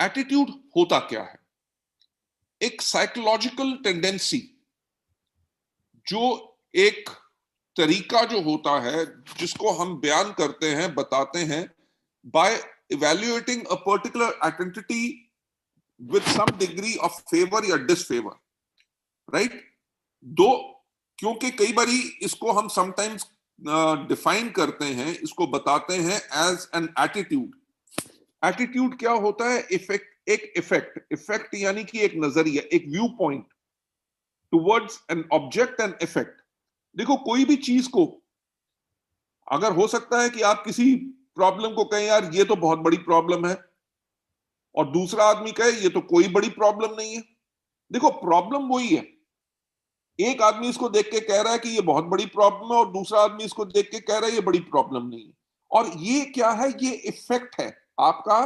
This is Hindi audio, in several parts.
एटीट्यूड होता क्या है? एक साइकोलॉजिकल टेंडेंसी, जो एक तरीका जो होता है जिसको हम बयान करते हैं, बताते हैं by evaluating a particular identity with some degree of favour या डिसफेवर, राइट? दो, क्योंकि कई बारी इसको हम समटाइम्स डिफाइन करते हैं, इसको बताते हैं एज एन एटीट्यूड। एटीट्यूड क्या होता है? इफेक्ट, एक इफेक्ट, इफेक्ट यानी कि एक नजरिया, एक view point towards an object and effect. देखो, कोई भी चीज को, अगर हो सकता है कि आप किसी प्रॉब्लम को कहें यार ये तो बहुत बड़ी प्रॉब्लम है, और दूसरा आदमी कहे ये तो कोई बड़ी प्रॉब्लम नहीं है। देखो, प्रॉब्लम वही है। एक आदमी इसको देख के कह रहा है कि ये बहुत बड़ी प्रॉब्लम है, और दूसरा आदमी इसको देख के कह रहा है ये बड़ी प्रॉब्लम नहीं है। और ये क्या है? ये इफेक्ट है, आपका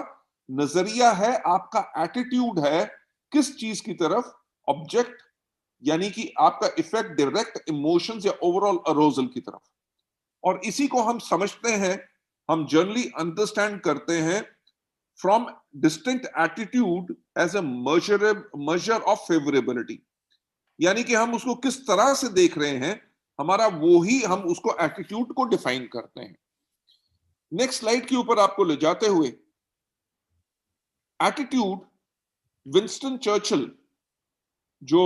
नजरिया है, आपका एटीट्यूड है किस चीज की तरफ? ऑब्जेक्ट, यानी कि आपका इफेक्ट डायरेक्ट इमोशंस या ओवरऑल अरोजल की तरफ। और इसी को हम समझते हैं, हम जनरली अंडरस्टैंड करते हैं from distinct attitude as a measure of favourability. यानी कि हम उसको किस तरह से देख रहे हैं, हमारा वो ही हम उसको एटीट्यूड को डिफाइन करते हैं। नेक्स्ट स्लाइड के ऊपर आपको ले जाते हुए, एटीट्यूड, विंस्टन चर्चिल जो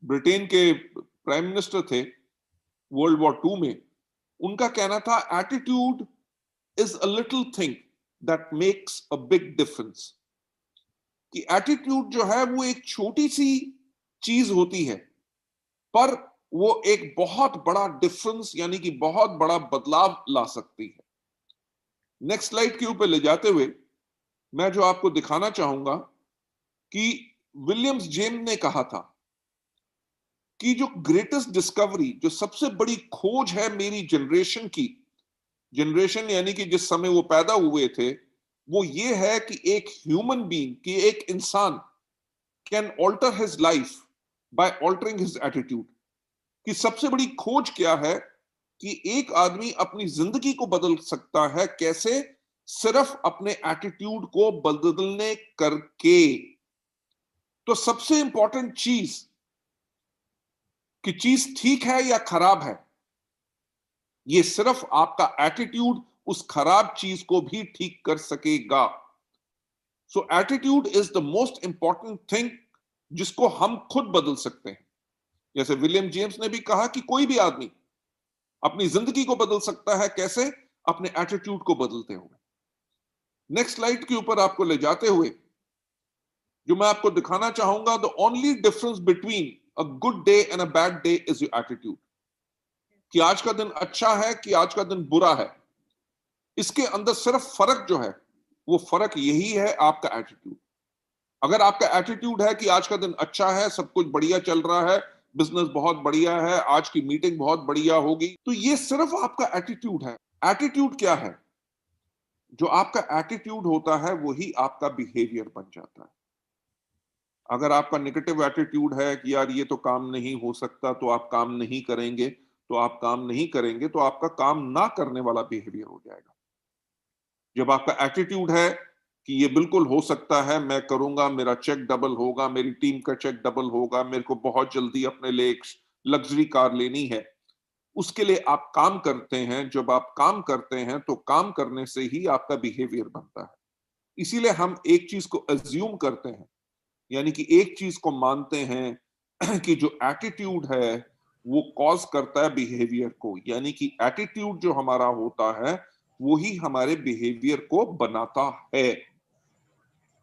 ब्रिटेन के प्राइम मिनिस्टर थे वर्ल्ड वॉर 2 में, उनका कहना था attitude is a little thing that makes a big difference. कि एटीट्यूड जो है वो एक छोटी सी चीज होती है, पर वो एक बहुत बड़ा डिफरेंस यानी कि बहुत बड़ा बदलाव ला सकती है। नेक्स्ट स्लाइड के ऊपर ले जाते हुए मैं जो आपको दिखाना चाहूंगा कि विलियम्स जेम्स ने कहा था कि जो ग्रेटेस्ट डिस्कवरी, जो सबसे बड़ी खोज है मेरी जनरेशन की, जनरेशन यानी कि जिस समय वो पैदा हुए थे, वो ये है कि एक ह्यूमन बीइंग, कि एक इंसान can alter his life by altering his attitude. कि सबसे बड़ी खोज क्या है? कि एक आदमी अपनी जिंदगी को बदल सकता है। कैसे? सिर्फ अपने एटीट्यूड को बदलने करके। तो सबसे इंपॉर्टेंट चीज, कि चीज ठीक है या खराब है, ये सिर्फ आपका एटीट्यूड उस खराब चीज को भी ठीक कर सकेगा। So attitude is the most important thing जिसको हम खुद बदल सकते हैं। जैसे विलियम जेम्स ने भी कहा कि कोई भी आदमी अपनी जिंदगी को बदल सकता है। कैसे? अपने एटीट्यूड को बदलते हुए। नेक्स्ट स्लाइड के ऊपर आपको ले जाते हुए जो मैं आपको दिखाना चाहूंगा, the only difference between a good day and a bad day is your attitude. कि आज का दिन अच्छा है कि आज का दिन बुरा है, इसके अंदर सिर्फ फर्क जो है, वो फर्क यही है आपका एटीट्यूड। अगर आपका एटीट्यूड है कि आज का दिन अच्छा है, सब कुछ बढ़िया चल रहा है, बिजनेस बहुत बढ़िया है, आज की मीटिंग बहुत बढ़िया होगी, तो ये सिर्फ आपका एटीट्यूड है। एटीट्यूड क्या है? जो आपका एटीट्यूड होता है वही आपका बिहेवियर बन जाता है। अगर आपका नेगेटिव एटीट्यूड है कि यार ये तो काम नहीं हो सकता, तो आप काम नहीं करेंगे, तो आप काम नहीं करेंगे, तो आपका काम ना करने वाला बिहेवियर हो जाएगा। जब आपका एटीट्यूड है कि ये बिल्कुल हो सकता है, मैं करूंगा, मेरा चेक डबल होगा, मेरी टीम का चेक डबल होगा, मेरे को बहुत जल्दी अपने लिए एक लग्जरी कार लेनी है, उसके लिए आप काम करते हैं। जब आप काम करते हैं तो काम करने से ही आपका बिहेवियर बनता है। इसीलिए हम एक चीज को अज्यूम करते हैं, यानी कि एक चीज को मानते हैं कि जो एटीट्यूड है वो कॉज करता है बिहेवियर को। यानी कि एटीट्यूड जो हमारा होता है वो ही हमारे बिहेवियर को बनाता है।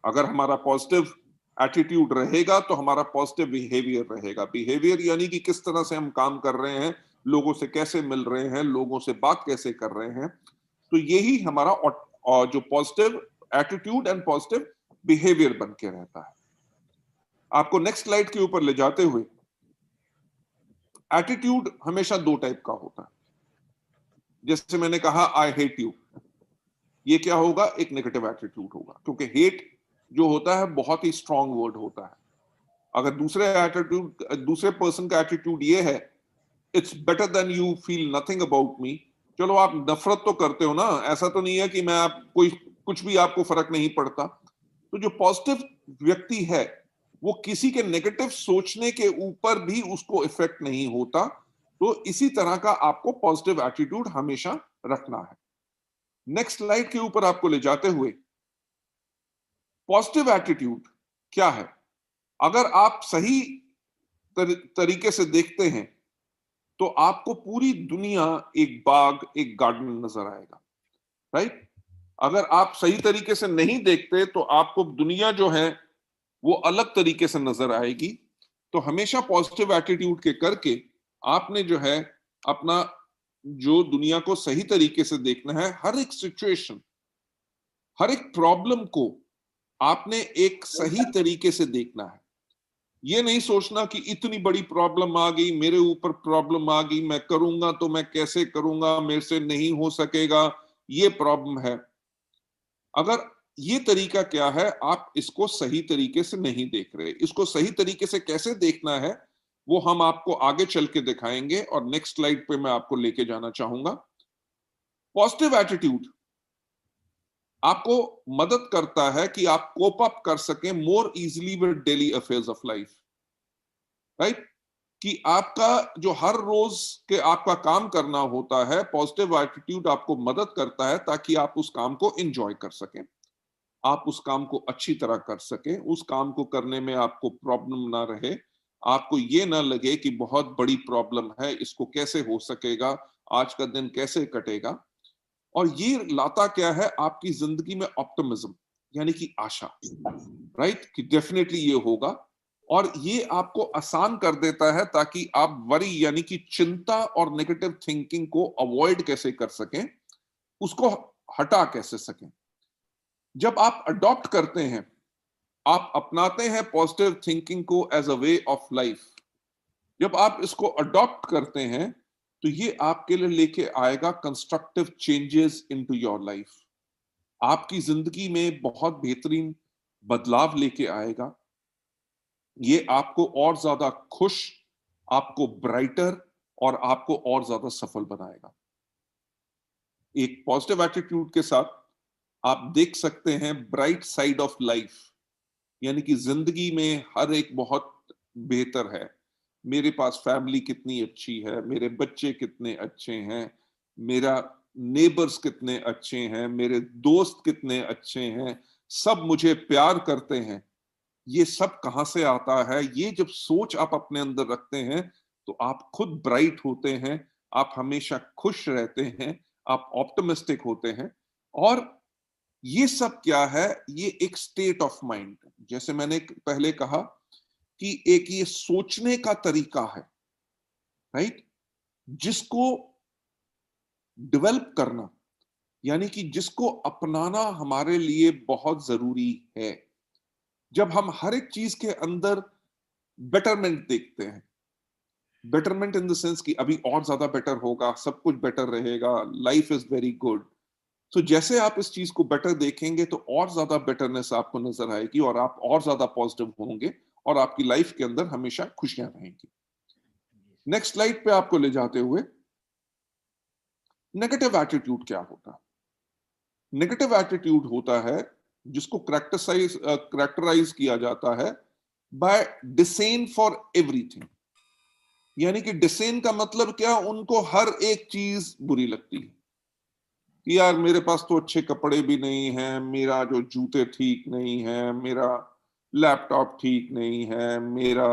अगर हमारा पॉजिटिव एटीट्यूड रहेगा तो हमारा पॉजिटिव बिहेवियर रहेगा। बिहेवियर यानी कि किस तरह से हम काम कर रहे हैं, लोगों से कैसे मिल रहे हैं, लोगों से बात कैसे कर रहे हैं। तो यही हमारा जो positive attitude and positive behaviour बन के रहता है। आपको नेक्स्ट स्लाइड के ऊपर ले जाते हुए, एटीट्यूड हमेशा दो टाइप का होता है। जैसे मैंने कहा आई हेट यू, ये क्या होगा? एक नेगेटिव एटीट्यूड होगा, क्योंकि हेट जो होता है बहुत ही स्ट्रांग वर्ड होता है। अगर दूसरे पर्सन का एटीट्यूड ये है, it's better than you feel nothing about me, चलो आप नफरत तो करते हो ना, ऐसा तो नहीं है कि मैं आप कोई कुछ भी आपको फर्क नहीं पड़ता। तो जो पॉजिटिव व्यक्ति है वो किसी के नेगेटिव सोचने के ऊपर भी उसको इफेक्ट नहीं होता। तो इसी तरह का आपको पॉजिटिव एटीट्यूड हमेशा रखना है। नेक्स्ट स्लाइड के ऊपर आपको ले जाते हुए, पॉजिटिव एटीट्यूड क्या है? अगर आप सही तरीके से देखते हैं तो आपको पूरी दुनिया एक बाग, एक गार्डन नजर आएगा, राइट? अगर आप सही तरीके से नहीं देखते तो आपको दुनिया जो है वो अलग तरीके से नजर आएगी। तो हमेशा पॉजिटिव एटीट्यूड के करके आपने जो है अपना जो दुनिया को सही तरीके से देखना है। हर एक सिचुएशन, हर एक प्रॉब्लम को आपने एक सही तरीके से देखना है। ये नहीं सोचना कि इतनी बड़ी प्रॉब्लम आ गई, मेरे ऊपर प्रॉब्लम आ गई, मैं करूंगा तो मैं कैसे करूंगा, मेरे से नहीं हो सकेगा, ये प्रॉब्लम है। अगर ये तरीका क्या है, आप इसको सही तरीके से नहीं देख रहे। इसको सही तरीके से कैसे देखना है वो हम आपको आगे चल के दिखाएंगे और नेक्स्ट स्लाइड पे मैं आपको लेके जाना चाहूंगा। पॉजिटिव एटीट्यूड आपको मदद करता है कि आप कोप अप कर सकें more easily with daily affairs of life, right? कि आपका जो हर रोज के आपका काम करना होता है, पॉजिटिव एटीट्यूड आपको मदद करता है ताकि आप उस काम को एंजॉय कर सकें, आप उस काम को अच्छी तरह कर सकें, उस काम को करने में आपको प्रॉब्लम ना रहे, आपको ये ना लगे कि बहुत बड़ी प्रॉब्लम है, इसको कैसे हो सकेगा, आज का दिन कैसे कटेगा। और ये लाता क्या है आपकी जिंदगी में? ऑप्टिमिज्म, यानी कि आशा, राइट? कि डेफिनेटली ये होगा। और ये आपको आसान कर देता है ताकि आप वरी यानी कि चिंता और नेगेटिव थिंकिंग को अवॉइड कैसे कर सकें, उसको हटा कैसे सकें। जब आप अडॉप्ट करते हैं, आप अपनाते हैं पॉजिटिव थिंकिंग को as a way of life, जब आप इसको अडॉप्ट करते हैं तो ये आपके लिए लेके आएगा constructive changes into your life. आपकी जिंदगी में बहुत बेहतरीन बदलाव लेके आएगा। ये आपको और ज्यादा खुश, आपको ब्राइटर और आपको और ज्यादा सफल बनाएगा। एक पॉजिटिव एटीट्यूड के साथ आप देख सकते हैं ब्राइट साइड ऑफ लाइफ, यानी कि जिंदगी में हर एक बहुत बेहतर है। मेरे पास फैमिली कितनी अच्छी है, मेरे बच्चे कितने अच्छे हैं, मेरा नेबर्स कितने अच्छे हैं, मेरे दोस्त कितने अच्छे हैं, सब मुझे प्यार करते हैं। ये सब कहां से आता है? ये जब सोच आप अपने अंदर रखते हैं तो आप खुद ब्राइट होते हैं, आप हमेशा खुश रहते हैं, आप ऑप्टिमिस्टिक होते हैं। और ये सब क्या है? ये एक स्टेट ऑफ माइंड, जैसे मैंने पहले कहा कि एक ये सोचने का तरीका है, राइट? जिसको डेवलप करना, यानी कि जिसको अपनाना हमारे लिए बहुत जरूरी है। जब हम हर एक चीज के अंदर बेटरमेंट देखते हैं, बेटरमेंट इन द सेंस कि अभी और ज्यादा बेटर होगा, सब कुछ बेटर रहेगा, लाइफ इज वेरी गुड। तो जैसे आप इस चीज को बेटर देखेंगे तो और ज्यादा बेटरनेस आपको नजर आएगी और आप और ज्यादा पॉजिटिव होंगे और आपकी लाइफ के अंदर हमेशा खुशियां रहेंगी। नेक्स्ट स्लाइड पे आपको ले जाते हुए, नेगेटिव एटीट्यूड क्या होता है? नेगेटिव एटीट्यूड होता है जिसको करेक्टराइज किया जाता है बाय डिसेन फॉर एवरीथिंग। यानी कि डिसेन का मतलब क्या? उनको हर एक चीज बुरी लगती है कि यार मेरे पास तो अच्छे कपड़े भी नहीं हैं, मेरा जो जूते ठीक नहीं है, मेरा लैपटॉप ठीक नहीं है, मेरा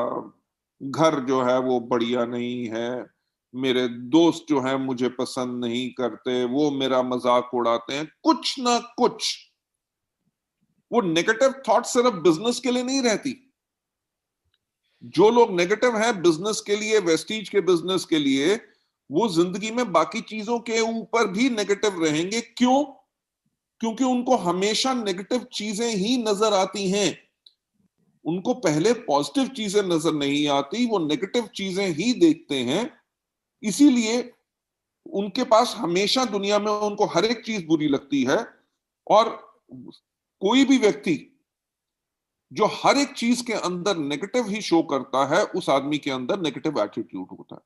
घर जो है वो बढ़िया नहीं है, मेरे दोस्त जो है मुझे पसंद नहीं करते, वो मेरा मजाक उड़ाते हैं, कुछ ना कुछ। वो नेगेटिव थॉट सिर्फ बिजनेस के लिए नहीं रहती। जो लोग नेगेटिव हैं बिजनेस के लिए, वेस्टीज के बिजनेस के लिए, वो जिंदगी में बाकी चीजों के ऊपर भी नेगेटिव रहेंगे। क्यों? क्योंकि उनको हमेशा नेगेटिव चीजें ही नजर आती हैं। उनको पहले पॉजिटिव चीजें नजर नहीं आती, वो नेगेटिव चीजें ही देखते हैं। इसीलिए उनके पास हमेशा दुनिया में उनको हर एक चीज बुरी लगती है। और कोई भी व्यक्ति जो हर एक चीज के अंदर नेगेटिव ही शो करता है, उस आदमी के अंदर नेगेटिव एटीट्यूड होता है।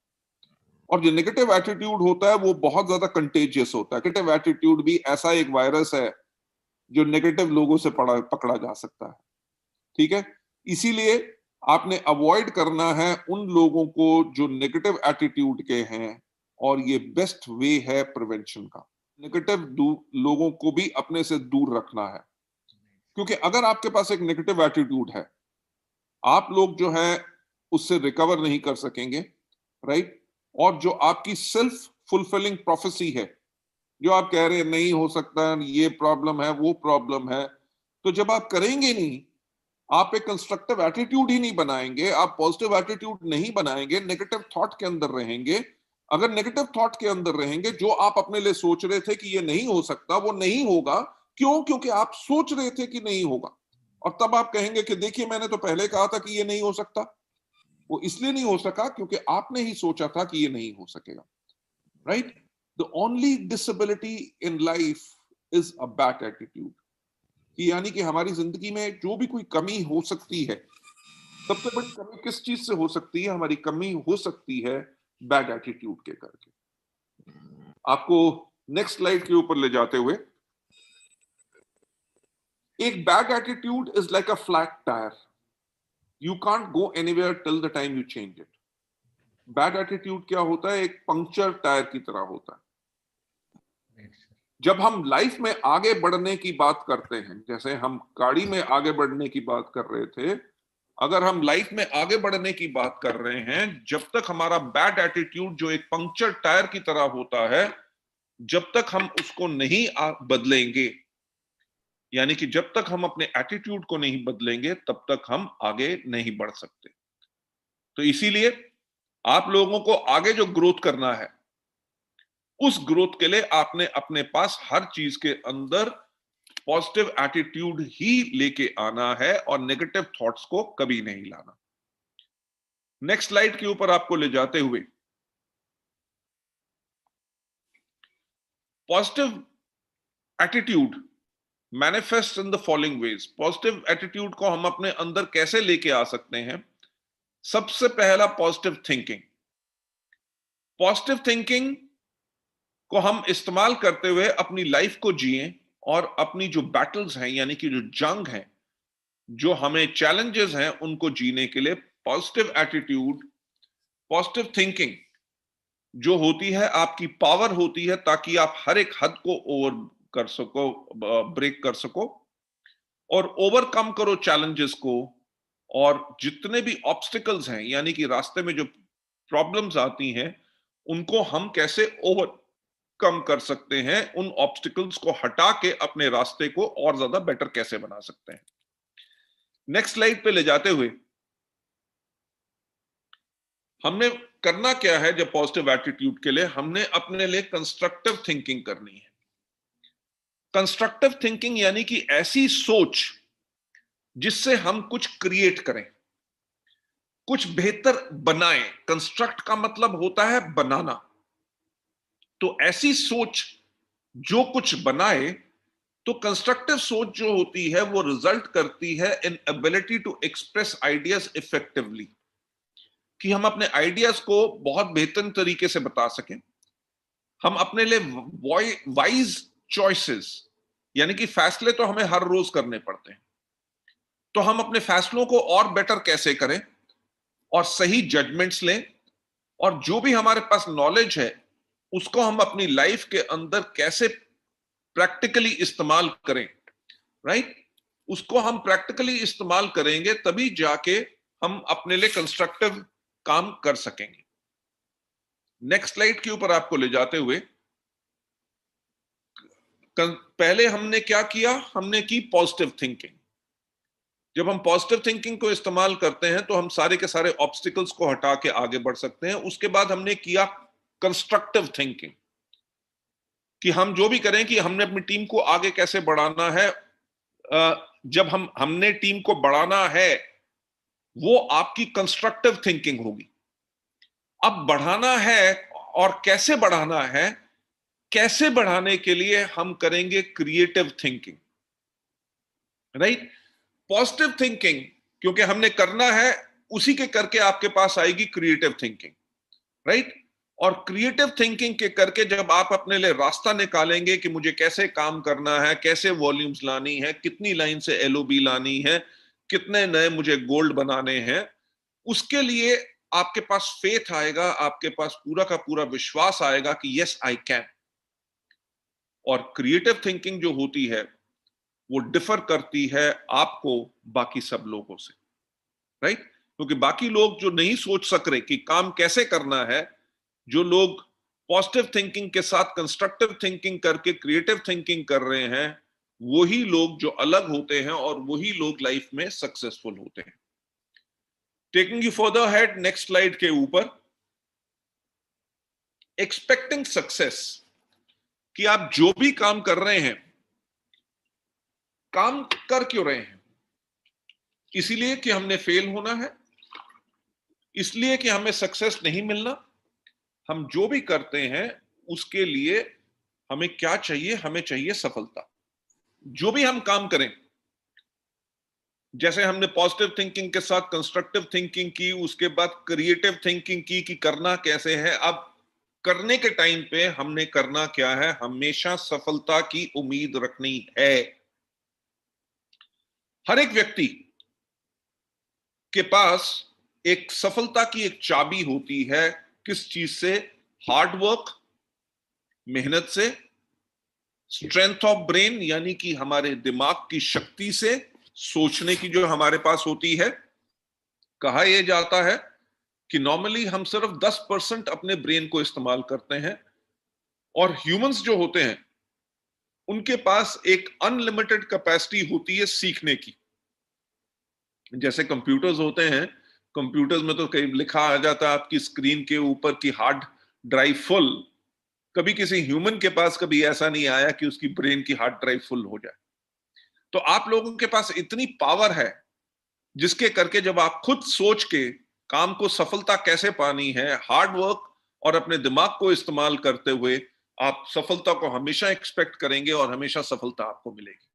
और जो नेगेटिव एटीट्यूड होता है वो बहुत ज्यादा कंटेजियस होता है। नेगेटिव एटीट्यूड भी ऐसा एक वायरस है जो नेगेटिव लोगों से पकड़ा जा सकता है। ठीक है, इसीलिए आपने अवॉइड करना है उन लोगों को जो नेगेटिव एटीट्यूड के हैं, और ये बेस्ट वे है प्रिवेंशन का। नेगेटिव लोगों को भी अपने से दूर रखना है, क्योंकि अगर आपके पास एक नेगेटिव एटीट्यूड है, आप लोग जो है उससे रिकवर नहीं कर सकेंगे, राइट। और जो आपकी सेल्फ फुलफिलिंग प्रोफेसी है, जो आप कह रहे हैं नहीं हो सकता, ये प्रॉब्लम है, वो प्रॉब्लम है, तो जब आप करेंगे नहीं, आप एक कंस्ट्रक्टिव एटीट्यूड ही नहीं बनाएंगे, आप पॉजिटिव एटीट्यूड नहीं बनाएंगे, नेगेटिव थॉट के अंदर रहेंगे। अगर नेगेटिव थॉट के अंदर रहेंगे, जो आप अपने लिए सोच रहे थे कि ये नहीं हो सकता, वो नहीं होगा। क्यों? क्योंकि आप सोच रहे थे कि नहीं होगा, और तब आप कहेंगे कि देखिए मैंने तो पहले कहा था कि ये नहीं हो सकता। वो इसलिए नहीं हो सका क्योंकि आपने ही सोचा था कि ये नहीं हो सकेगा, right. The only disability in life is a bad attitude. कि यानी कि हमारी जिंदगी में जो भी कोई कमी हो सकती है, सबसे बड़ी कमी किस चीज से हो सकती है? हमारी कमी हो सकती है बैड एटीट्यूड के करके। आपको नेक्स्ट स्लाइड के ऊपर ले जाते हुए, एक bad attitude is like a flat tyre, you can't go anywhere till the time you change it. Bad attitude क्या होता है? एक पंक्चर टायर की तरह होता है। जब हम लाइफ में आगे बढ़ने की बात करते हैं, जैसे हम गाड़ी में आगे बढ़ने की बात कर रहे थे, अगर हम लाइफ में आगे बढ़ने की बात कर रहे हैं, जब तक हमारा बैड एटीट्यूड जो एक पंक्चर टायर की तरह होता है, जब तक हम उसको नहीं बदलेंगे, यानी कि जब तक हम अपने एटीट्यूड को नहीं बदलेंगे, तब तक हम आगे नहीं बढ़ सकते। तो इसीलिए आप लोगों को आगे जो ग्रोथ करना है, उस ग्रोथ के लिए आपने अपने पास हर चीज के अंदर पॉजिटिव एटीट्यूड ही लेके आना है, और नेगेटिव थॉट्स को कभी नहीं लाना। नेक्स्ट स्लाइड के ऊपर आपको ले जाते हुए, positive attitude manifest in the following veg. Positive attitude को हम अपने अंदर कैसे लेके आ सकते हैं? सबसे पहला, पॉजिटिव थिंकिंग। पॉजिटिव थिंकिंग को हम इस्तेमाल करते हुए अपनी लाइफ को जिएं, और अपनी जो बैटल्स हैं, यानी कि जो जंग है, जो हमें चैलेंजेस हैं, उनको जीने के लिए पॉजिटिव एटीट्यूड, पॉजिटिव थिंकिंग जो होती है, आपकी पावर होती है, ताकि आप हर एक हद को ओवर कर सको, ब्रेक कर सको, और ओवरकम करो चैलेंजेस को। और जितने भी ऑब्स्टिकल्स हैं, यानी कि रास्ते में जो प्रॉब्लम्स आती हैं, उनको हम कैसे ओवरकम कर सकते हैं, उन ऑब्स्टिकल्स को हटा के अपने रास्ते को और ज्यादा बेटर कैसे बना सकते हैं। नेक्स्ट स्लाइड पे ले जाते हुए, हमने करना क्या है? जब पॉजिटिव एटीट्यूड के लिए हमने अपने लिए कंस्ट्रक्टिव थिंकिंग करनी है। कंस्ट्रक्टिव थिंकिंग यानी कि ऐसी सोच जिससे हम कुछ क्रिएट करें, कुछ बेहतर बनाएं। कंस्ट्रक्ट का मतलब होता है बनाना। तो ऐसी सोच जो कुछ बनाए, तो कंस्ट्रक्टिव सोच जो होती है वो रिजल्ट करती है in ability to express ideas effectively, कि हम अपने आइडियाज को बहुत बेहतर तरीके से बता सकें। हम अपने लिए वाइज चॉइसेस, यानी कि फैसले तो हमें हर रोज करने पड़ते हैं, तो हम अपने फैसलों को और बेटर कैसे करें, और सही जजमेंट्स लें, और जो भी हमारे पास नॉलेज है उसको हम अपनी लाइफ के अंदर कैसे प्रैक्टिकली इस्तेमाल करें, राइट। उसको हम प्रैक्टिकली इस्तेमाल करेंगे, तभी जाके हम अपने लिए कंस्ट्रक्टिव काम कर सकेंगे। नेक्स्ट स्लाइड के ऊपर आपको ले जाते हुए, पहले हमने क्या किया? हमने की पॉजिटिव थिंकिंग। जब हम पॉजिटिव थिंकिंग को इस्तेमाल करते हैं, तो हम सारे के सारे ऑब्स्टिकल्स को हटा के आगे बढ़ सकते हैं। उसके बाद हमने किया कंस्ट्रक्टिव थिंकिंग, कि हम जो भी करें, कि हमने अपनी टीम को आगे कैसे बढ़ाना है। जब हमने टीम को बढ़ाना है, वो आपकी कंस्ट्रक्टिव थिंकिंग होगी। अब बढ़ाना है, और कैसे बढ़ाना है? कैसे बढ़ाने के लिए हम करेंगे creative thinking, right. Positive thinking क्योंकि हमने करना है, उसी के करके आपके पास आएगी क्रिएटिव थिंकिंग, राइट। और क्रिएटिव थिंकिंग के करके जब आप अपने लिए रास्ता निकालेंगे कि मुझे कैसे काम करना है, कैसे वॉल्यूम्स लानी है, कितनी लाइन से एलओबी लानी है, कितने नए मुझे गोल्ड बनाने हैं, उसके लिए आपके पास फेथ आएगा, आपके पास पूरा का पूरा विश्वास आएगा कि यस आई कैन। और क्रिएटिव थिंकिंग जो होती है वो डिफर करती है आपको बाकी सब लोगों से, राइट? क्योंकि बाकी लोग जो नहीं सोच सक रहे कि काम कैसे करना है, जो लोग पॉजिटिव थिंकिंग के साथ कंस्ट्रक्टिव थिंकिंग करके क्रिएटिव थिंकिंग कर रहे हैं, वही लोग जो अलग होते हैं और वही लोग लाइफ में सक्सेसफुल होते हैं। Taking you further head, next slide के ऊपर, एक्सपेक्टिंग सक्सेस, कि आप जो भी काम कर रहे हैं, काम कर क्यों रहे हैं? इसीलिए कि हमने फेल होना है, इसलिए कि हमें सक्सेस नहीं मिलना? हम जो भी करते हैं उसके लिए हमें क्या चाहिए? हमें चाहिए सफलता। जो भी हम काम करें, जैसे हमने पॉजिटिव थिंकिंग के साथ कंस्ट्रक्टिव थिंकिंग की, उसके बाद क्रिएटिव थिंकिंग की कि करना कैसे है, अब करने के टाइम पे हमने करना क्या है? हमेशा सफलता की उम्मीद रखनी है। हर एक व्यक्ति के पास एक सफलता की एक चाबी होती है। किस चीज से? हार्ड वर्क, मेहनत से, स्ट्रेंथ ऑफ ब्रेन यानी कि हमारे दिमाग की शक्ति से, सोचने की जो हमारे पास होती है। कहा यह जाता है कि नॉर्मली हम सिर्फ 10% अपने ब्रेन को इस्तेमाल करते हैं, और ह्यूमंस जो होते हैं उनके पास एक अनलिमिटेड कैपेसिटी होती है सीखने की। जैसे कंप्यूटर्स होते हैं, कंप्यूटर्स में तो कई लिखा आ जाता है आपकी स्क्रीन के ऊपर कि हार्ड ड्राइव फुल। कभी किसी ह्यूमन के पास कभी ऐसा नहीं आया कि उसकी ब्रेन की हार्ड ड्राइव फुल हो जाए। तो आप लोगों के पास इतनी पावर है जिसके करके जब आप खुद सोच के काम को सफलता कैसे पानी है, हार्ड वर्क और अपने दिमाग को इस्तेमाल करते हुए आप सफलता को हमेशा एक्सपेक्ट करेंगे और हमेशा सफलता आपको मिलेगी।